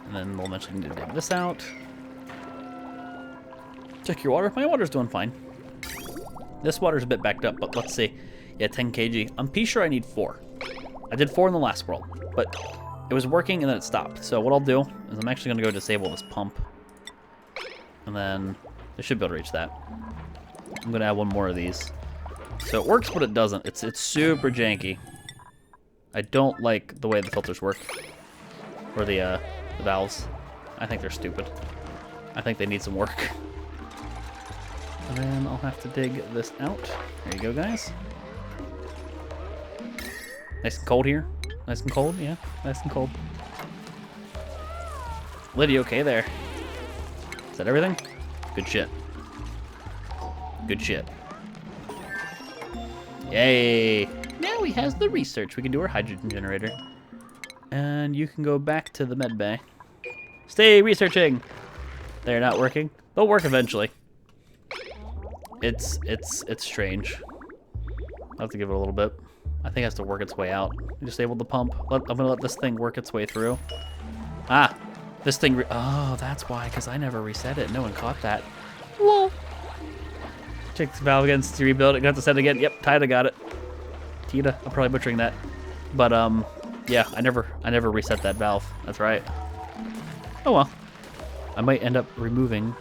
And then we'll eventually need to dig this out. Check your water. My water's doing fine. This water's a bit backed up, but let's see. Yeah, 10 kg. I'm pretty sure I need 4. I did 4 in the last world, but it was working and then it stopped. So what I'll do is I'm actually going to go disable this pump. And then I should be able to reach that. I'm going to add one more of these. So it works, but it doesn't. It's super janky. I don't like the way the filters work. Or the valves. I think they're stupid. I think they need some work. And then I'll have to dig this out. There you go, guys. Nice and cold here. Nice and cold, yeah. Nice and cold. Liddy, okay there. Is that everything? Good shit. Good shit. Yay! Now he has the research. We can do our hydrogen generator. And you can go back to the med bay. Stay researching! They're not working. They'll work eventually. It's strange. I'll have to give it a little bit. I think it has to work its way out. Disable the pump. I'm gonna let this thing work its way through. Ah! This thing oh, that's why, because I never reset it. No one caught that. Lol. Check the valve again to rebuild it. Got to set it again. Yep, Tida got it. Tita. I'm probably butchering that. But yeah, I never reset that valve. That's right. Oh well. I might end up removing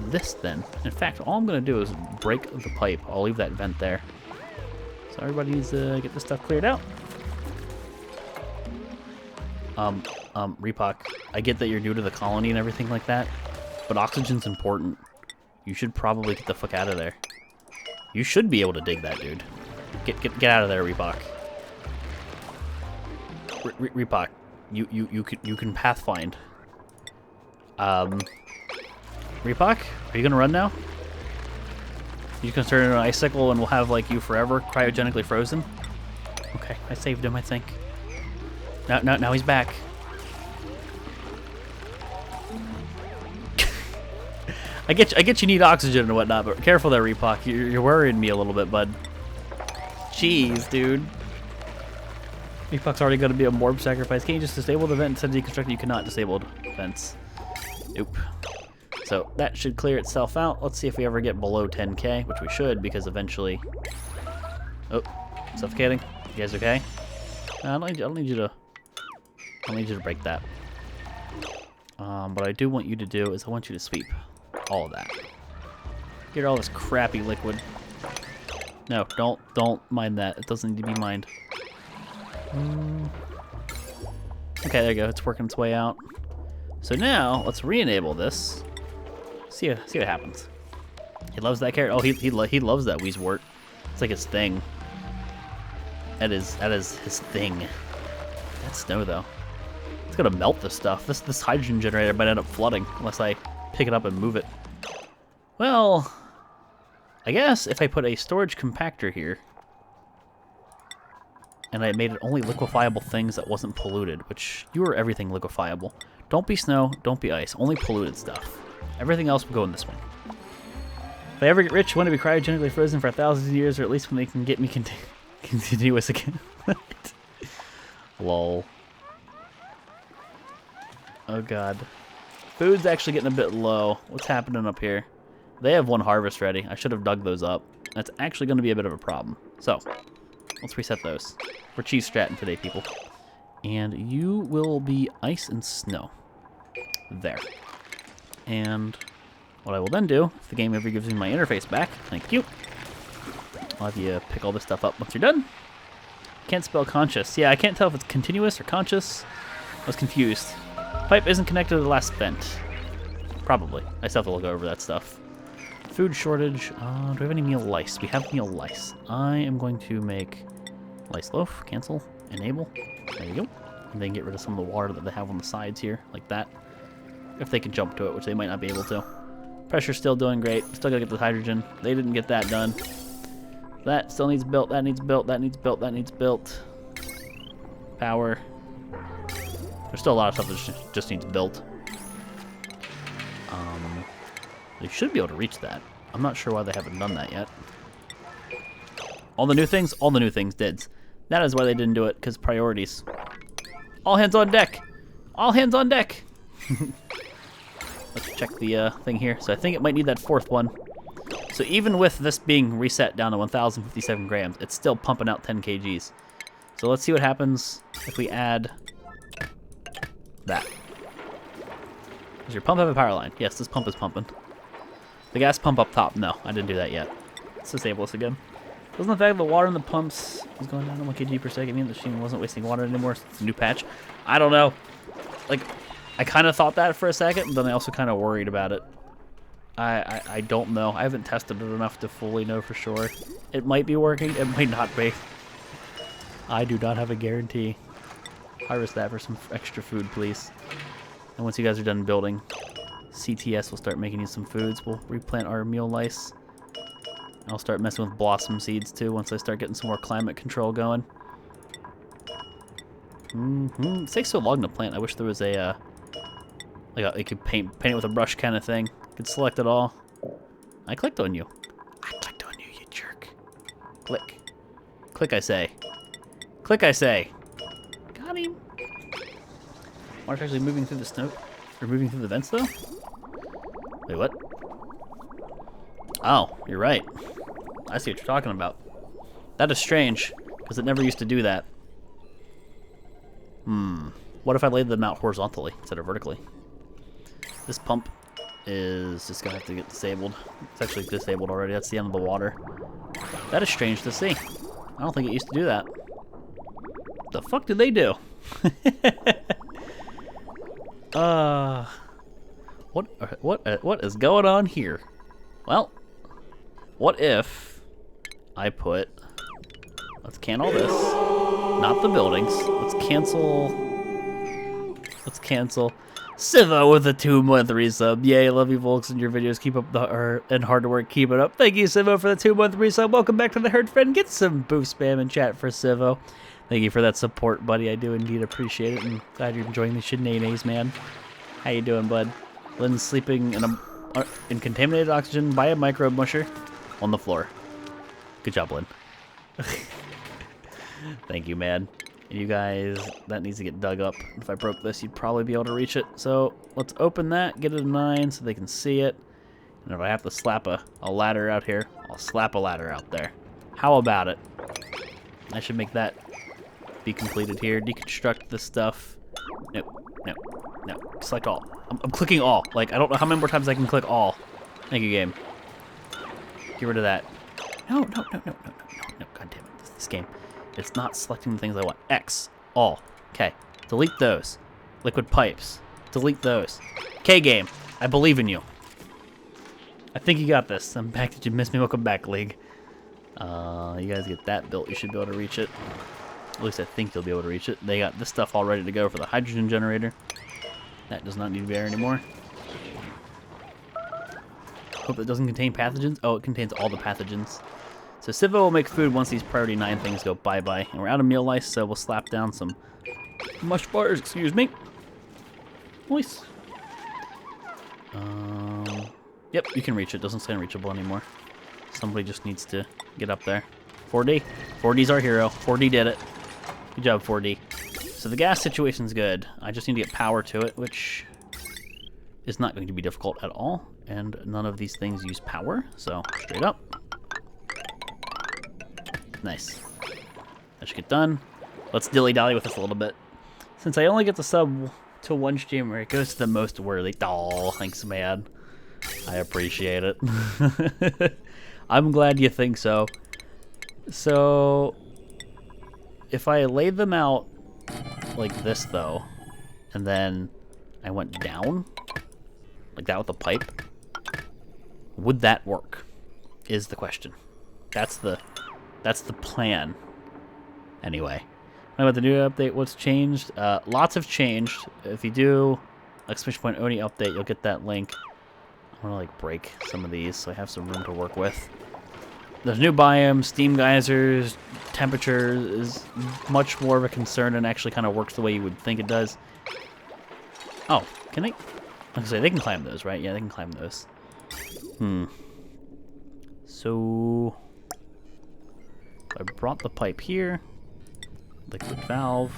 this then. In fact, all I'm gonna do is break the pipe. I'll leave that vent there. So everybody needs to get this stuff cleared out. Repoc, I get that you're new to the colony and everything like that, but oxygen's important. You should probably get the fuck out of there. You should be able to dig that, dude. Get out of there, Repoc. Repoc, you can pathfind. Repoc, are you gonna run now? You can turn into an icicle and we'll have like you forever cryogenically frozen. Okay, I saved him, I think. Now he's back. I get you need oxygen and whatnot, but careful there, Repoc. You're worrying me a little bit, bud. Jeez, dude. Repoc's already going to be a morb sacrifice. Can you just disable the vent instead of deconstruct? You cannot disable vents. Nope. So that should clear itself out. Let's see if we ever get below 10k, which we should, because eventually... Oh, suffocating. You guys okay? I don't need you to break that. What I do want you to do is I want you to sweep all of that. Get all this crappy liquid. No, don't mind that. It doesn't need to be mined. Okay, there you go. It's working its way out. So now let's re-enable this. See what happens. He loves that carrot. Oh, he loves that Weezewort. It's like his thing. That is his thing. That snow though. It's gonna melt this stuff. This hydrogen generator might end up flooding unless I pick it up and move it. Well, I guess if I put a storage compactor here and I made it only liquefiable things that wasn't polluted, which you are everything liquefiable. Don't be snow, don't be ice, only polluted stuff. Everything else will go in this one. If I ever get rich, I want to be cryogenically frozen for 1,000 years, or at least when they can get me continuous again. Lol. Oh god. Food's actually getting a bit low. What's happening up here? They have one harvest ready. I should have dug those up. That's actually going to be a bit of a problem. So, let's reset those. We're cheese stratting today, people. And you will be ice and snow. There. And what I will then do, if the game ever gives me my interface back, thank you, I'll have you pick all this stuff up once you're done. Can't spell conscious. Yeah, I can't tell if it's continuous or conscious. I was confused. Pipe isn't connected to the last vent. Probably. I still have to look over that stuff. Food shortage. Do we have any meal lice? We have meal lice. I am going to make lice loaf. Cancel. Enable. There you go. And then get rid of some of the water that they have on the sides here, like that. If they can jump to it, which they might not be able to. Pressure's still doing great. Still gotta get the hydrogen. They didn't get that done. That still needs built. That needs built. That needs built. That needs built. Power. There's still a lot of stuff that just needs built. They should be able to reach that. I'm not sure why they haven't done that yet. All the new things? All the new things did. That is why they didn't do it, because priorities. All hands on deck! All hands on deck! Let's check the thing here. So I think it might need that fourth one. So even with this being reset down to 1,057 grams, it's still pumping out 10 kgs. So let's see what happens if we add that. Does your pump have a power line? Yes, this pump is pumping. The gas pump up top? No, I didn't do that yet. Let's disable this again. Doesn't the fact that the water in the pumps is going down to 1 kg per second mean the machine wasn't wasting water anymore? It's a new patch. I don't know. Like, I kind of thought that for a second, but then I also kind of worried about it. I don't know. I haven't tested it enough to fully know for sure. It might be working. It might not be. I do not have a guarantee. Harvest that for some extra food, please. And once you guys are done building, CTS will start making you some foods. We'll replant our meal lice. I'll start messing with blossom seeds too once I start getting some more climate control going. It takes so long to plant. I wish there was a you could paint it with a brush kind of thing. You could select it all. I clicked on you. I clicked on you, you jerk. Click. Click, I say. Click, I say. Got him. Water's actually moving through the snow. Or moving through the vents, though? Wait, what? Oh, you're right. I see what you're talking about. That is strange, because it never used to do that. What if I laid them out horizontally instead of vertically? This pump is just going to have to get disabled. It's actually disabled already. That's the end of the water. That is strange to see. I don't think it used to do that. The fuck did they do? What is going on here? Well, what if I put, let's can all this, not the buildings, let's cancel Civo with a 2-month resub. Yay, love you Volx and your videos, keep up and hard work, keep it up. Thank you Civo for the 2-month resub. Welcome back to the herd friend. Get some boof spam in chat for Civo. Thank you for that support, buddy. I do indeed appreciate it, and glad you're enjoying the shenanigans, man. How you doing, bud? Lynn's sleeping in contaminated oxygen by a microbe musher on the floor. Good job, Lynn. Thank you, man. And you guys, that needs to get dug up. If I broke this, you'd probably be able to reach it. So let's open that, get it a 9 so they can see it. And if I have to slap a ladder out here, I'll slap a ladder out there. How about it? I should make that be completed here. Deconstruct this stuff. Nope. Select all. I'm clicking all. Like, I don't know how many more times I can click all. Thank you, game. Get rid of that. No. God damn it. This game. It's not selecting the things I want. X. All. Okay. Delete those. Liquid pipes. Delete those. Okay, game. I believe in you. I think you got this. I'm back. Did you miss me? Welcome back, League. You guys get that built. You should be able to reach it. At least I think you'll be able to reach it. They got this stuff all ready to go for the hydrogen generator. That does not need to be there anymore. Hope it doesn't contain pathogens. Oh, it contains all the pathogens. So Civo will make food once these priority 9 things go bye-bye. And we're out of meal lice, so we'll slap down some mush bars, excuse me. Nice. Yep, you can reach it. Doesn't say unreachable anymore. Somebody just needs to get up there. 4D. 4D's our hero. 4D did it. Good job, 4D. So the gas situation's good. I just need to get power to it, which is not going to be difficult at all. And none of these things use power, so straight up. Nice. That should get done. Let's dilly-dally with this a little bit. Since I only get the sub to 1 streamer, it goes to the most worthy. Oh, thanks, man. I appreciate it. I'm glad you think so. So, if I laid them out like this, though, and then I went down, like that with the pipe, would that work? Is the question. That's the plan. Anyway, what about the new update? What's changed? Lots have changed. If you do exclamation point Oni update, you'll get that link. I'm gonna like break some of these so I have some room to work with. There's new biomes, steam geysers, temperature is much more of a concern and actually kind of works the way you would think it does. Oh, can they? I was gonna say, they can climb those, right? Yeah, they can climb those. So, I brought the pipe here. Liquid valve.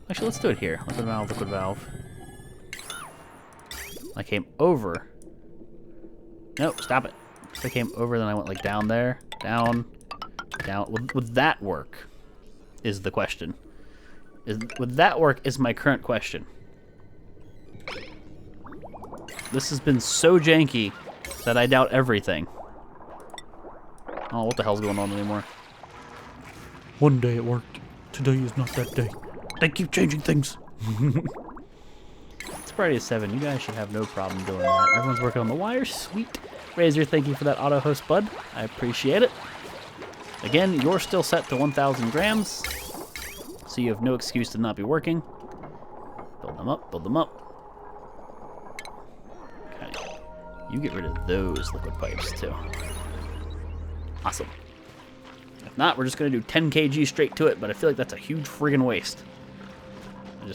Actually, let's do it here. Liquid valve, liquid valve. I came over. Nope, stop it. If I came over, then I went like down there, down, down. Would that work? Is the question. Would that work is my current question. This has been so janky that I doubt everything. Oh, what the hell's going on anymore? One day it worked. Today is not that day. They keep changing things. It's Friday 7. You guys should have no problem doing that. Everyone's working on the wire. Sweet. Razor, thank you for that auto host, bud. I appreciate it. Again, you're still set to 1,000 grams, so you have no excuse to not be working. Build them up, build them up. Okay. You get rid of those liquid pipes, too. Awesome. If not, we're just going to do 10 kg straight to it, but I feel like that's a huge friggin' waste. I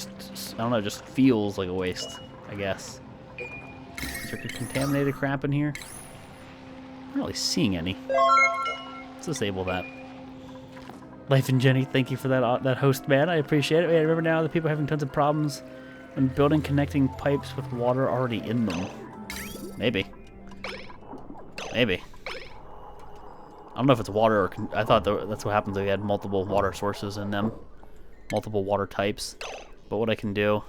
don't know, it just feels like a waste, I guess. Is there contaminated crap in here? I'm not really seeing any. Let's disable that. Life and Jenny, thank you for that host, man. I appreciate it. I remember now that people are having tons of problems when building connecting pipes with water already in them. Maybe. Maybe. I don't know if it's water or... I thought that's what happens if you had multiple water sources in them. Multiple water types. But what I can do...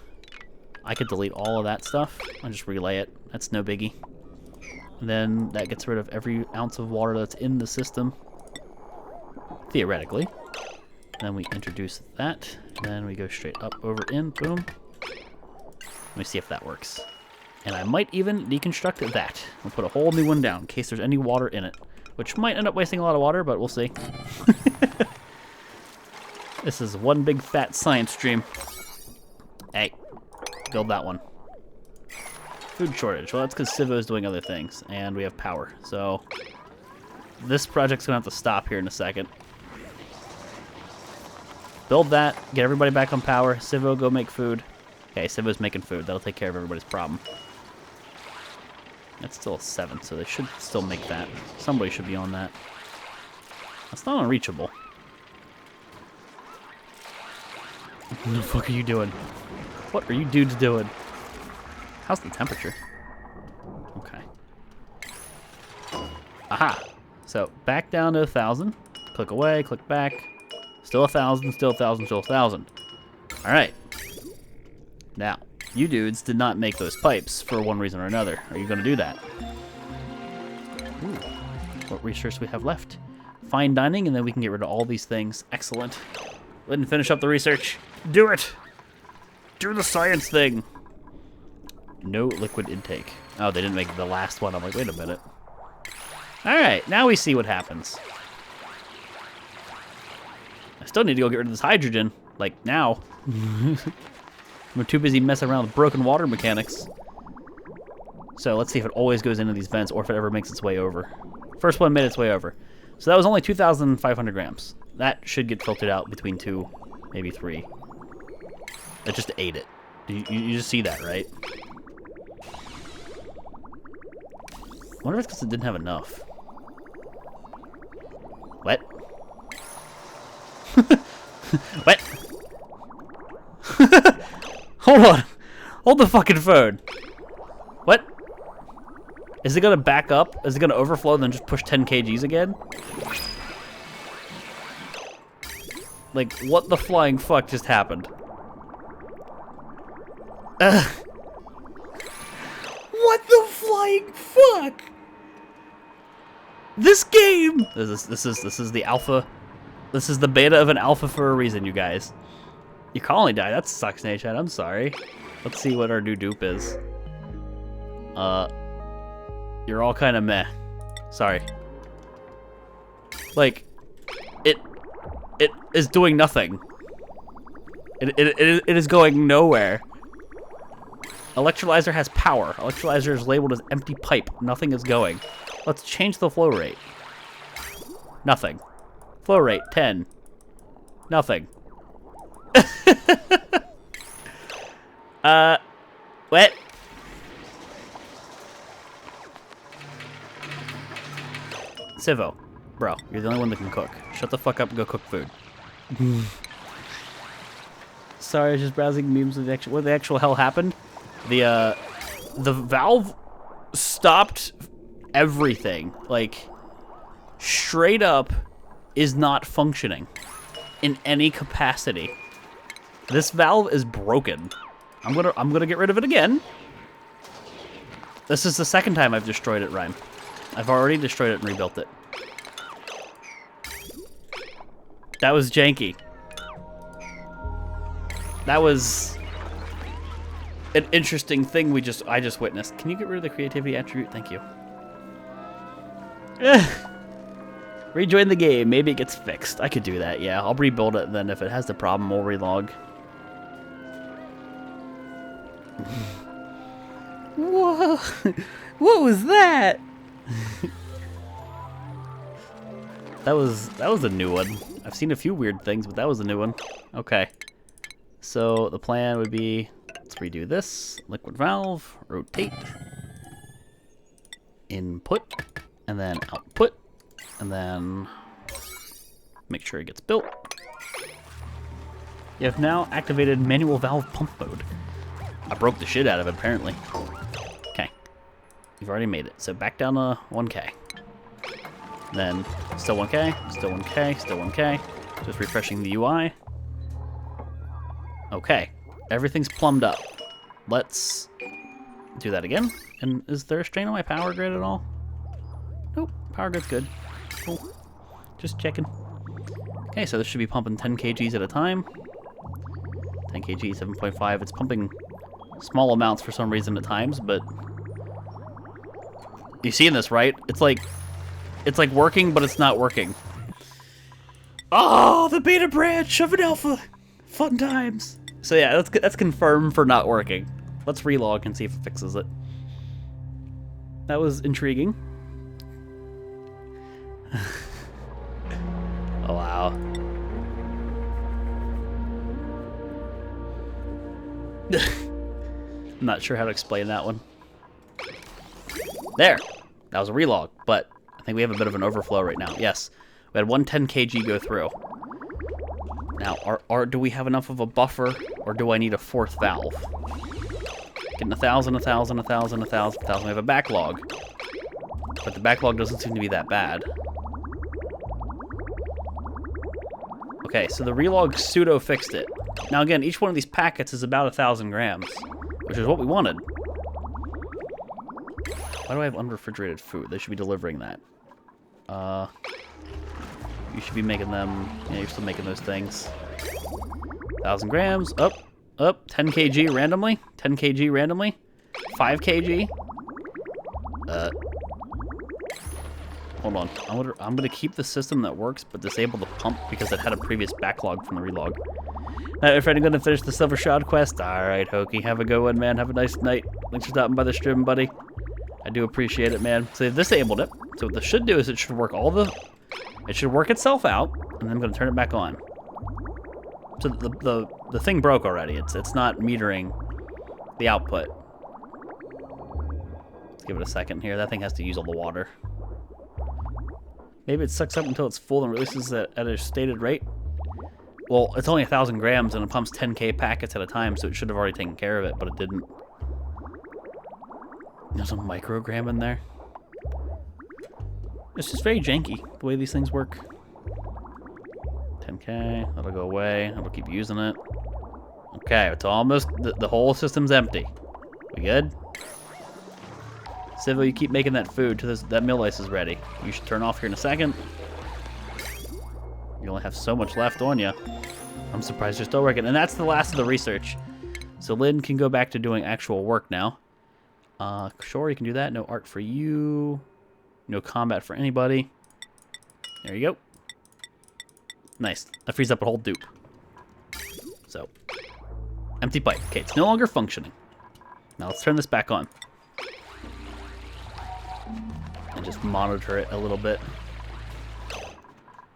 I could delete all of that stuff and just relay it. That's no biggie. And then that gets rid of every ounce of water that's in the system. Theoretically. Then we introduce that. Then we go straight up, over, in, boom. Let me see if that works. And I might even deconstruct that. We'll put a whole new one down in case there's any water in it. Which might end up wasting a lot of water, but we'll see. This is one big fat science dream. Hey, build that one. Food shortage. Well, that's because Civo's doing other things, and we have power. So this project's gonna have to stop here in a second. Build that, get everybody back on power. Civo, go make food. Okay, Civo's making food. That'll take care of everybody's problem. That's still a 7, so they should still make that. Somebody should be on that. That's not unreachable. What the fuck are you doing? What are you dudes doing? How's the temperature? Okay. Aha! So, back down to 1,000. Click away, click back. Still 1,000, still 1,000, still 1,000. Alright. Now, you dudes did not make those pipes for one reason or another. Are you going to do that? Ooh. What resource we have left? Fine dining, and then we can get rid of all these things. Excellent. Go ahead and finish up the research. Do it! Do the science thing! No liquid intake. Oh, they didn't make the last one. I'm like, wait a minute. Alright, now we see what happens. I still need to go get rid of this hydrogen. Like, now. We're too busy messing around with broken water mechanics. So let's see if it always goes into these vents or if it ever makes its way over. First one made its way over. So that was only 2,500 grams. That should get filtered out between 2, maybe 3. It just ate it. You just see that, right? I wonder if it's because it didn't have enough. What? What? Hold on. Hold the fucking phone. What? Is it gonna back up? Is it gonna overflow and then just push 10 kgs again? Like, what the flying fuck just happened? What the flying fuck? This game. This is the alpha. This is the beta of an alpha for a reason, you guys. Your colony died. That sucks, Nate. I'm sorry. Let's see what our new dupe is. You're all kind of meh. Sorry. Like, it is doing nothing. It is going nowhere. Electrolyzer has power. Electrolyzer is labeled as empty pipe. Nothing is going. Let's change the flow rate. Nothing. Flow rate, 10. Nothing. What? Civo, Bro, you're the only one that can cook. Shut the fuck up and go cook food. Sorry, I was just browsing memes of what the actual hell happened. The valve stopped everything. Like, straight up is not functioning in any capacity. This valve is broken. I'm gonna get rid of it again. This is the second time I've destroyed it, Ryan. I've already destroyed it and rebuilt it. That was janky. That was an interesting thing I just witnessed. Can you get rid of the creativity attribute? Thank you. Rejoin the game. Maybe it gets fixed. I could do that, yeah. I'll rebuild it, and then if it has the problem, we'll relog. Whoa! What was that? That was a new one. I've seen a few weird things, but that was a new one. Okay. So the plan would be, let's redo this. Liquid valve, rotate, input, and then output, and then make sure it gets built. You have now activated manual valve pump mode. I broke the shit out of it, apparently. Okay. You've already made it. So back down to 1K. Then still 1K, still 1K, still 1K. Just refreshing the UI. Okay. Everything's plumbed up. Let's do that again. And is there a strain on my power grid at all? Nope. Power grid's good. Cool. Just checking. Okay, so this should be pumping 10 kgs at a time. 10 kg, 7.5. It's pumping small amounts for some reason at times, but you seeing this, right? It's like working, but it's not working. Oh, the beta branch of an alpha. Fun times. So yeah, that's confirmed for not working. Let's relog and see if it fixes it. That was intriguing. Oh, wow. I'm not sure how to explain that one. There. That was a relog, but I think we have a bit of an overflow right now. Yes. We had 110 kg go through. Now, do we have enough of a buffer, or do I need a fourth valve? Getting 1,000, 1,000, 1,000, 1,000, 1,000. We have a backlog. But the backlog doesn't seem to be that bad. Okay, so the relog pseudo fixed it. Now again, each one of these packets is about 1,000 grams, which is what we wanted. Why do I have unrefrigerated food? They should be delivering that. You should be making them. Yeah, you're still making those things. 1,000 grams. Up. 10 kg randomly. 10 kg randomly. 5 kg. Hold on. I'm gonna keep the system that works, but disable the pump because it had a previous backlog from the relog. Now, if I'm gonna finish the Silver Shroud quest. All right, Hokey. Have a good one, man. Have a nice night. Thanks for stopping by the stream, buddy. I do appreciate it, man. So they've disabled it. So what this should do is it should work it should work itself out, and then I'm gonna turn it back on. So the thing broke already. It's not metering the output. Let's give it a second here. That thing has to use all the water. Maybe it sucks up until it's full and releases at a stated rate. Well, it's only 1,000 grams and it pumps 10K packets at a time, so it should have already taken care of it, but it didn't. There's a microgram in there. It's just very janky, the way these things work. 10K, that'll go away. I'll keep using it. Okay, it's almost, the whole system's empty. We good? Civil, you keep making that food till that mill ice is ready. You should turn off here in a second. You only have so much left on you. I'm surprised you're still working. And that's the last of the research. So Lynn can go back to doing actual work now. Sure, you can do that. No art for you. No combat for anybody. There you go. Nice. That frees up a whole dupe. So, empty pipe. Okay, it's no longer functioning. Now let's turn this back on. And just monitor it a little bit.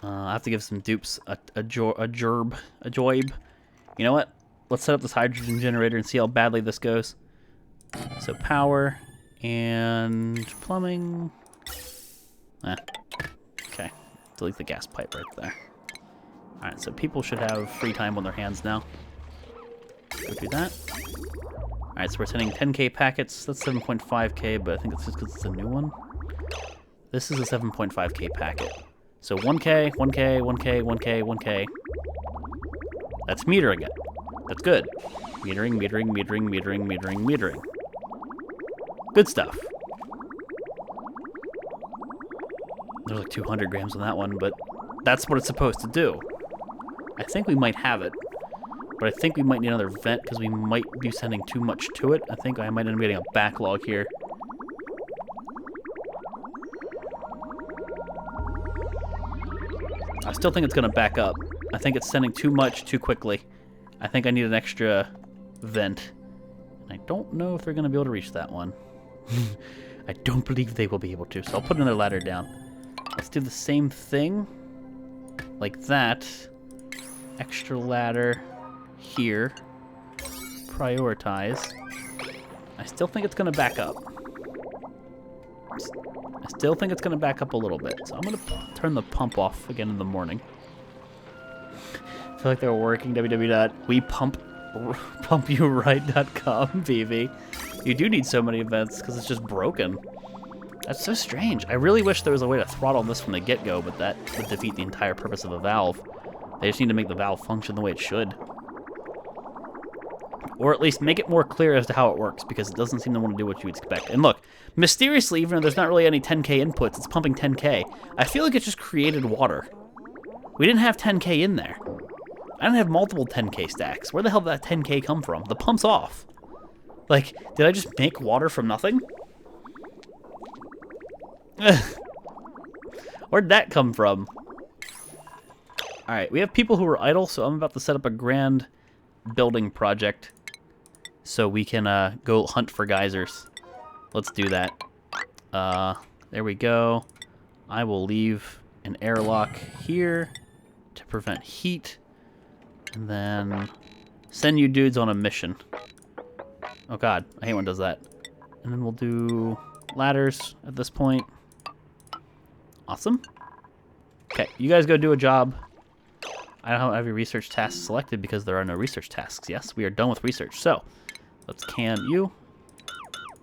I have to give some dupes a joib. You know what? Let's set up this hydrogen generator and see how badly this goes. So power and plumbing. Okay. Delete the gas pipe right there. Alright, so people should have free time on their hands now. Go do that. Alright, so we're sending 10K packets. That's 7.5K, but I think it's just because it's a new one. This is a 7.5K packet. So 1K, 1K, 1K, 1K, 1K. That's metering it. That's good. Metering, metering, metering, metering, metering, metering. Good stuff. There's like 200 grams on that one, but that's what it's supposed to do. I think we might have it, but I think we might need another vent because we might be sending too much to it. I think I might end up getting a backlog here. I still think it's going to back up. I think it's sending too much too quickly. I think I need an extra vent. And I don't know if they're going to be able to reach that one. I don't believe they will be able to, so I'll put another ladder down. Let's do the same thing. Like that. Extra ladder here. Prioritize. I still think it's going to back up. I still think it's going to back up a little bit. So I'm going to turn the pump off again in the morning. I feel like they're working. www.wepumpyouright.com, BB. You do need so many events because it's just broken. That's so strange. I really wish there was a way to throttle this from the get-go, but that would defeat the entire purpose of a valve. They just need to make the valve function the way it should. Or at least make it more clear as to how it works, because it doesn't seem to want to do what you would expect. And look, mysteriously, even though there's not really any 10K inputs, it's pumping 10K. I feel like it just created water. We didn't have 10K in there. I didn't have multiple 10K stacks. Where the hell did that 10K come from? The pump's off. Like, did I just make water from nothing? Where'd that come from? Alright, we have people who are idle, so I'm about to set up a grand building project so we can go hunt for geysers. Let's do that. There we go. I will leave an airlock here to prevent heat, and then send you dudes on a mission. Oh god, I hate when it does that. And then we'll do ladders at this point. Awesome. Okay, you guys go do a job. I don't have your research tasks selected because there are no research tasks. Yes, we are done with research. So, let's can you.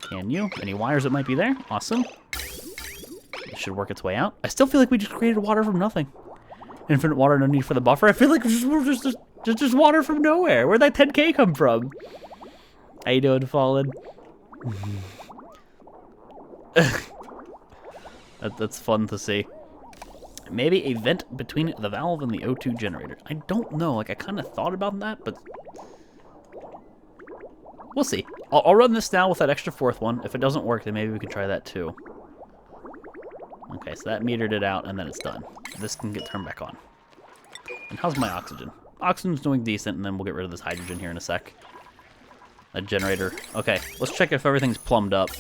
Can you. Any wires that might be there? Awesome. It should work its way out. I still feel like we just created water from nothing. Infinite water, no need for the buffer. I feel like we're just water from nowhere. Where'd that 10K come from? How you doing, Fallen? That's fun to see. Maybe a vent between the valve and the O2 generator. I don't know. Like, I kind of thought about that, but we'll see. I'll run this now with that extra fourth one. If it doesn't work, then maybe we can try that too. Okay, so that metered it out, and then it's done. This can get turned back on. And how's my oxygen? Oxygen's doing decent, and then we'll get rid of this hydrogen here in a sec. That generator. Okay, let's check if everything's plumbed up.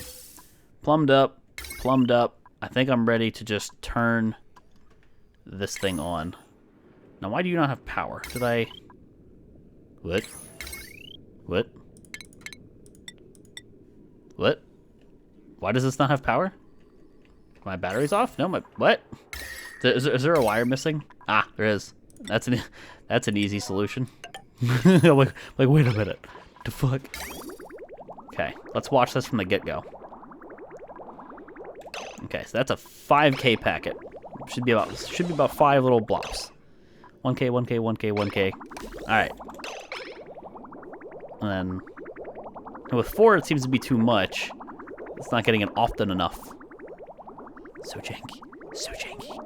Plumbed up. Plumbed up. I think I'm ready to just turn this thing on. Now, why do you not have power? Did I... What? What? What? Why does this not have power? My battery's off? No, my... What? Is there a wire missing? Ah, there is. That's an easy solution. like, wait a minute. The fuck? Okay, let's watch this from the get-go. Okay, so that's a 5K packet. Should be about 5 little blobs. 1K, 1K, 1K, 1K. Alright. And then with 4 it seems to be too much. It's not getting it often enough. So janky. So janky.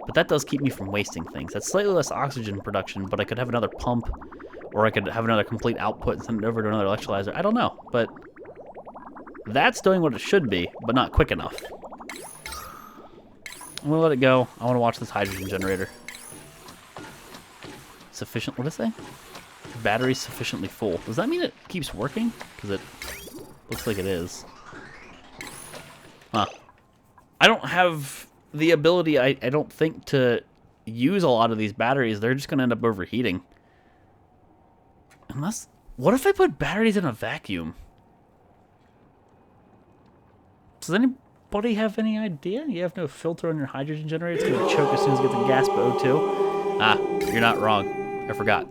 But that does keep me from wasting things. That's slightly less oxygen production, but I could have another pump, or I could have another complete output and send it over to another electrolyzer. I don't know, but that's doing what it should be, but not quick enough. I'm gonna let it go. I want to watch this hydrogen generator. Sufficient, what does it say? Battery's sufficiently full. Does that mean it keeps working? Because it looks like it is. Huh. I don't have the ability, I don't think, to use a lot of these batteries. They're just gonna end up overheating. Unless, what if I put batteries in a vacuum? anybody have any idea? You have no filter on your hydrogen generator? It's going to choke as soon as you get the gas O2. Ah, you're not wrong. I forgot.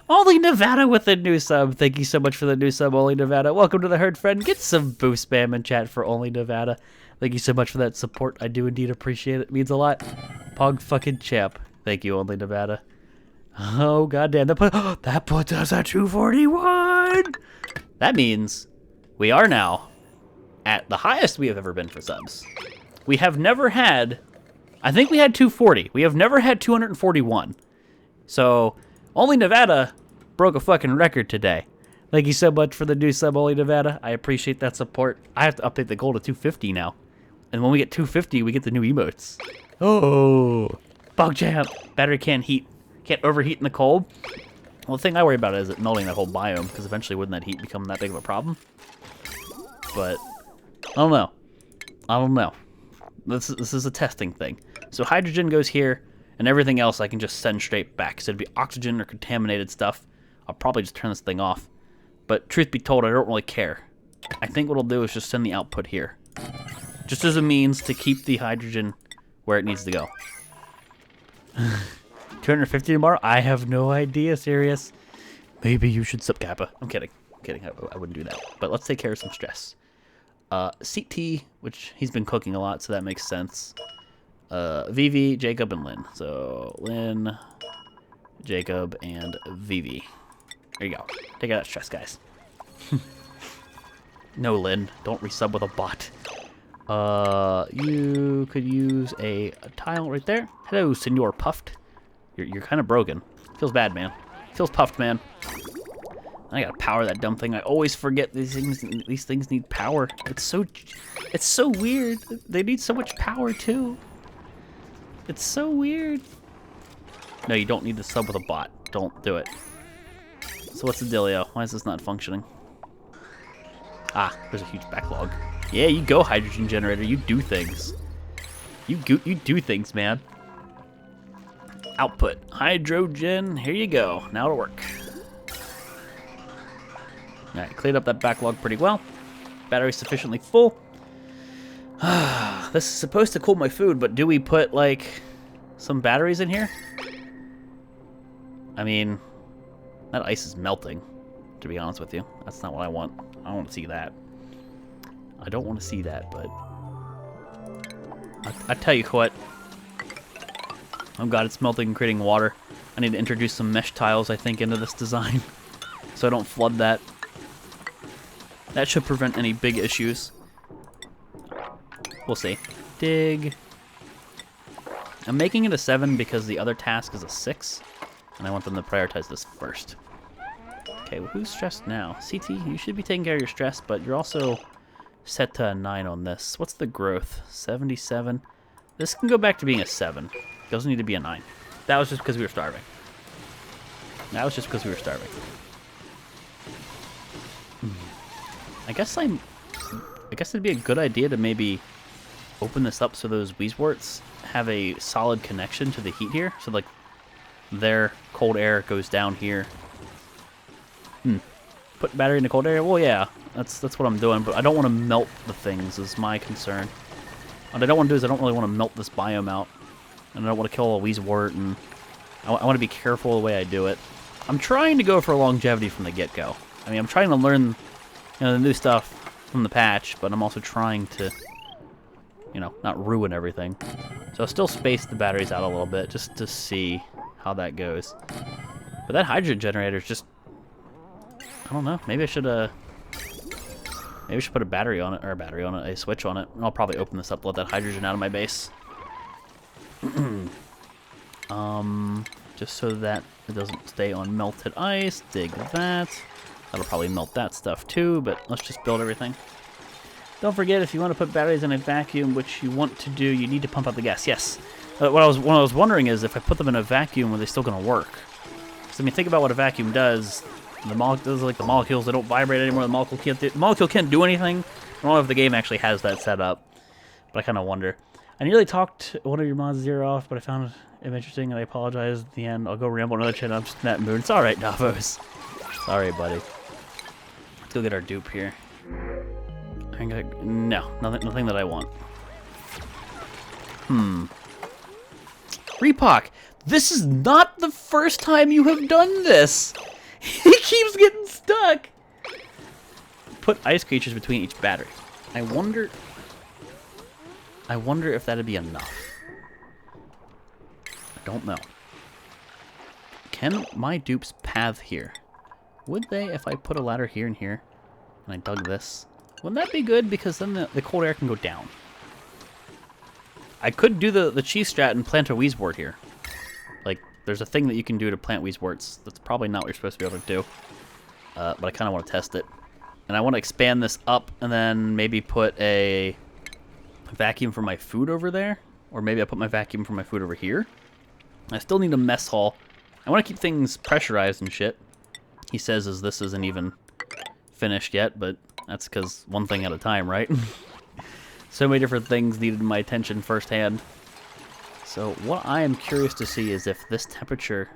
Only Nevada with a new sub. Thank you so much for the new sub, Only Nevada. Welcome to the herd, friend. Get some boost spam in chat for Only Nevada. Thank you so much for that support. I do indeed appreciate it. It means a lot. Pog fucking champ. Thank you, Only Nevada. Oh, goddamn. That puts us at 241. That means we are now at the highest we have ever been for subs. We have never had... I think we had 240. We have never had 241. So... Only Nevada broke a fucking record today. Thank you so much for the new sub, Only Nevada. I appreciate that support. I have to update the goal to 250 now. And when we get 250, we get the new emotes. Oh, bug jam. Battery can't overheat in the cold. Well, the thing I worry about is it melting that whole biome, because eventually wouldn't that heat become that big of a problem? But, I don't know. This is a testing thing. So hydrogen goes here. And everything else I can just send straight back. So it'd be oxygen or contaminated stuff. I'll probably just turn this thing off. But truth be told, I don't really care. I think what I'll do is just send the output here. Just as a means to keep the hydrogen where it needs to go. 250 tomorrow? I have no idea, serious. Maybe you should sub Kappa. I'm kidding. I wouldn't do that. But let's take care of some stress. CT, which he's been cooking a lot, so that makes sense. Vivi, Jacob, and Lynn. So, Lynn, Jacob, and Vivi. There you go. Take out that stress, guys. No, Lynn. Don't resub with a bot. You could use a tile right there. Hello, Senor Puffed. You're kind of broken. Feels bad, man. Feels puffed, man. I gotta power that dumb thing. I always forget these things need power. It's so weird. They need so much power, too. It's so weird. No, you don't need to sub with a bot. Don't do it. So what's the dealio? Why is this not functioning? Ah, there's a huge backlog. Yeah, you go, hydrogen generator. You do things. You do things, man. Output. Hydrogen. Here you go. Now it'll work. Alright, cleared up that backlog pretty well. Battery sufficiently full. This is supposed to cool my food, but do we put, like, some batteries in here? I mean, that ice is melting, to be honest with you. That's not what I want. I don't want to see that. I don't want to see that, but... I tell you what. Oh god, it's melting and creating water. I need to introduce some mesh tiles, I think, into this design. So I don't flood that. That should prevent any big issues. We'll see. Dig. I'm making it a 7 because the other task is a 6. And I want them to prioritize this first. Okay, well, who's stressed now? CT, you should be taking care of your stress, but you're also set to a 9 on this. What's the growth? 77. This can go back to being a 7. It doesn't need to be a 9. That was just because we were starving. I guess it'd be a good idea to maybe open this up so those Weezeworts have a solid connection to the heat here. So, like, their cold air goes down here. Put battery in the cold air? Well, yeah, that's what I'm doing, but I don't want to melt the things is my concern. What I don't want to do is I don't really want to melt this biome out. And I don't want to kill a Weezewort, and I want to be careful the way I do it. I'm trying to go for longevity from the get-go. I mean, I'm trying to learn, the new stuff from the patch, but I'm also trying to, not ruin everything. So I'll still space the batteries out a little bit just to see how that goes. But that hydrogen generator is just, I don't know. Maybe I should put a battery on it, or a switch on it. And I'll probably open this up, let that hydrogen out of my base. Just so that it doesn't stay on melted ice. Dig that. That'll probably melt that stuff too, but let's just build everything. Don't forget, if you want to put batteries in a vacuum, which you want to do, you need to pump out the gas. Yes. What I was wondering is if I put them in a vacuum, are they still going to work? Because, I mean, think about what a vacuum does. The molecules, they don't vibrate anymore. The molecule can't do anything. I don't know if the game actually has that set up, but I kind of wonder. I nearly talked one of your mods' ear off, but I found it interesting, and I apologize at the end. I'll go ramble another chat. I'm just in that mood. It's all right, Davos. Sorry, buddy. Let's go get our dupe here. All No, nothing that I want. Repock, this is not the first time you have done this. He keeps getting stuck. Put ice creatures between each battery. I wonder if that'd be enough. I don't know. Can my dupes path here? Would they if I put a ladder here and here and I dug this? Wouldn't that be good? Because then the cold air can go down. I could do the cheese strat and plant a wheezewort here. Like, there's a thing that you can do to plant wheezeworts. That's probably not what you're supposed to be able to do. But I kind of want to test it. And I want to expand this up and then maybe put a vacuum for my food over there. Or maybe I put my vacuum for my food over here. I still need a mess hall. I want to keep things pressurized and shit. He says as this isn't even finished yet, but that's because one thing at a time, right? So many different things needed my attention firsthand. So what I am curious to see is if this temperature,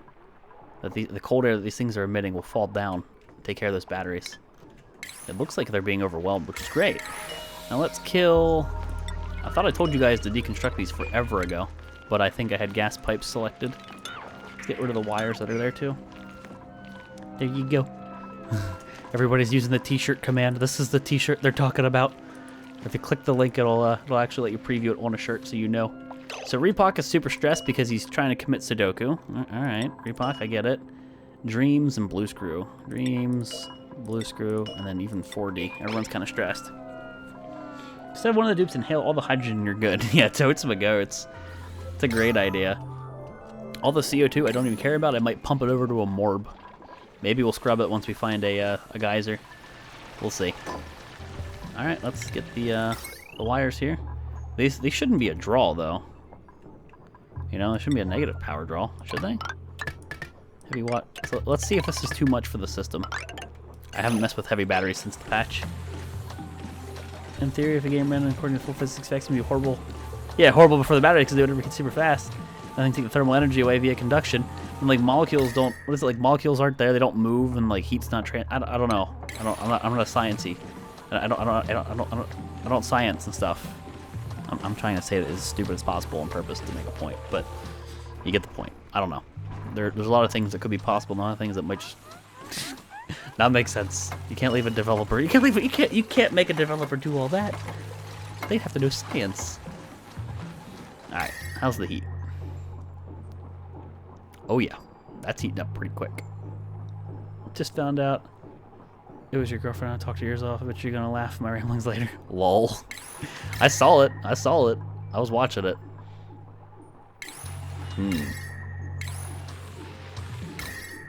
that the cold air that these things are emitting will fall down and take care of those batteries. It looks like they're being overwhelmed, which is great. Now let's kill... I thought I told you guys to deconstruct these forever ago, but I think I had gas pipes selected. Let's get rid of the wires that are there too. There you go. Everybody's using the t-shirt command. This is the t-shirt they're talking about. If you click the link, it'll actually let you preview it on a shirt so you know. So Repock is super stressed because he's trying to commit Sudoku. Alright, Repock, I get it. Dreams and Blue Screw. Dreams, Blue Screw, and then even 4D. Everyone's kind of stressed. Instead of one of the dupes, inhale all the hydrogen and you're good. Yeah, totes my goats. It's a great idea. All the CO2 I don't even care about. I might pump it over to a morb. Maybe we'll scrub it once we find a geyser. We'll see. Alright, let's get the wires here. These shouldn't be a draw, though. You know, it shouldn't be a negative power draw, should they? Heavy watt. So let's see if this is too much for the system. I haven't messed with heavy batteries since the patch. In theory, if a game ran according to full physics specs, it would be horrible. Yeah, horrible before the battery because they would overheat super fast. Nothing take the thermal energy away via conduction. And like molecules don't. What is it like? Molecules aren't there. They don't move, and like heat's not. I don't know. I'm not a sciencey. I don't science and stuff. I'm trying to say it as stupid as possible on purpose to make a point, but you get the point. I don't know. There's a lot of things that could be possible, and a lot of things that might just not make sense. You can't leave a developer. You can't make a developer do all that. They'd have to do science. All right, how's the heat? Oh yeah, that's heating up pretty quick. Just found out it was your girlfriend. I talked your ears off. I bet you're gonna laugh at my ramblings later. Lol. I saw it. I was watching it.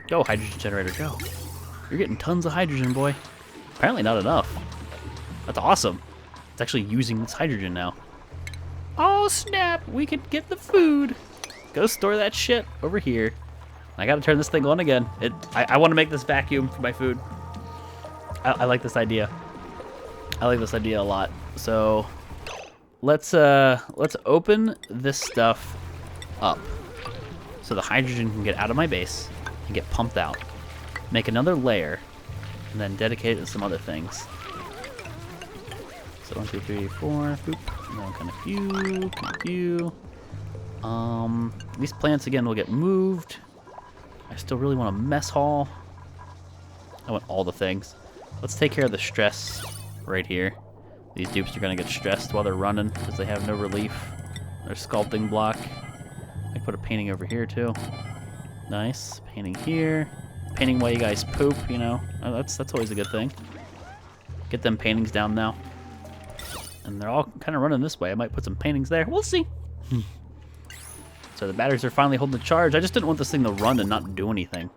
Go, hydrogen generator, go. You're getting tons of hydrogen, boy. Apparently not enough. That's awesome. It's actually using this hydrogen now. Oh snap, we could get the food. Go store that shit over here. I gotta turn this thing on again. I want to make this vacuum for my food. I like this idea. I like this idea a lot. So let's open this stuff up so the hydrogen can get out of my base and get pumped out. Make another layer and then dedicate it to some other things. So 1, 2, 3, 4, boop. And then kind of few. These plants again will get moved. I still really want a mess hall. I want all the things. Let's take care of the stress right here. These dupes are gonna get stressed while they're running because they have no relief. Their sculpting block. I put a painting over here too. Nice. Painting here. Painting while you guys poop, you know. That's always a good thing. Get them paintings down now. And they're all kind of running this way. I might put some paintings there. We'll see. So the batteries are finally holding the charge. I just didn't want this thing to run and not do anything.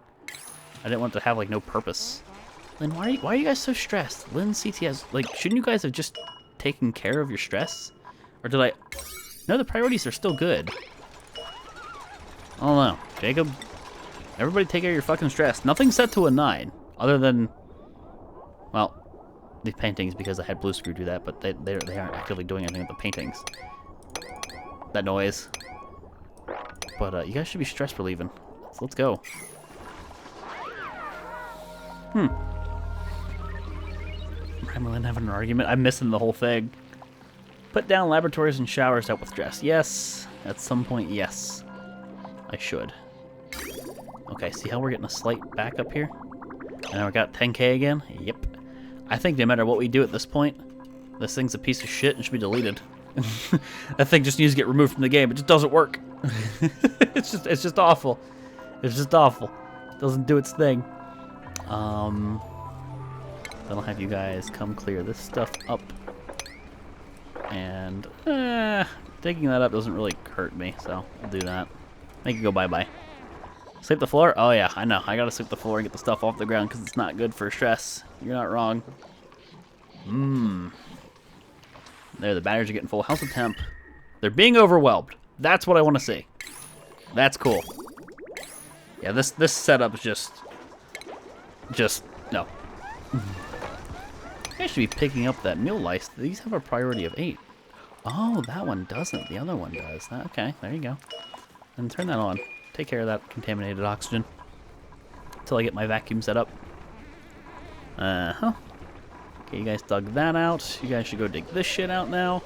I didn't want it to have like no purpose. Lynn, why are you guys so stressed? Lynn, CTS, like, shouldn't you guys have just taken care of your stress? Or did I... No, the priorities are still good. I don't know. Jacob, everybody take care of your fucking stress. Nothing's set to a 9, other than... Well, the paintings, because I had Blue Screw do that, but they aren't actively doing anything with the paintings. That noise. But you guys should be stress relieving. So let's go. I'm Kremlin having an argument? I'm missing the whole thing. Put down laboratories and showers out with dress. Yes. At some point, yes. I should. Okay, see how we're getting a slight back up here? And now we got 10k again? Yep. I think no matter what we do at this point, this thing's a piece of shit and should be deleted. That thing just needs to get removed from the game. It just doesn't work. It's just awful. It's just awful. It doesn't do its thing. Then I'll have you guys come clear this stuff up. And digging that up doesn't really hurt me, so I'll do that. Make it go bye-bye. Sweep the floor? Oh yeah, I know. I gotta sweep the floor and get the stuff off the ground because it's not good for stress. You're not wrong. There, the batteries are getting full. How's the temp? They're being overwhelmed. That's what I want to see. That's cool. Yeah, this setup is just no. I should be picking up that meal lice. These have a priority of 8. Oh, that one doesn't. The other one does. Okay, there you go. And turn that on. Take care of that contaminated oxygen until I get my vacuum set up. Okay, you guys dug that out. You guys should go dig this shit out now.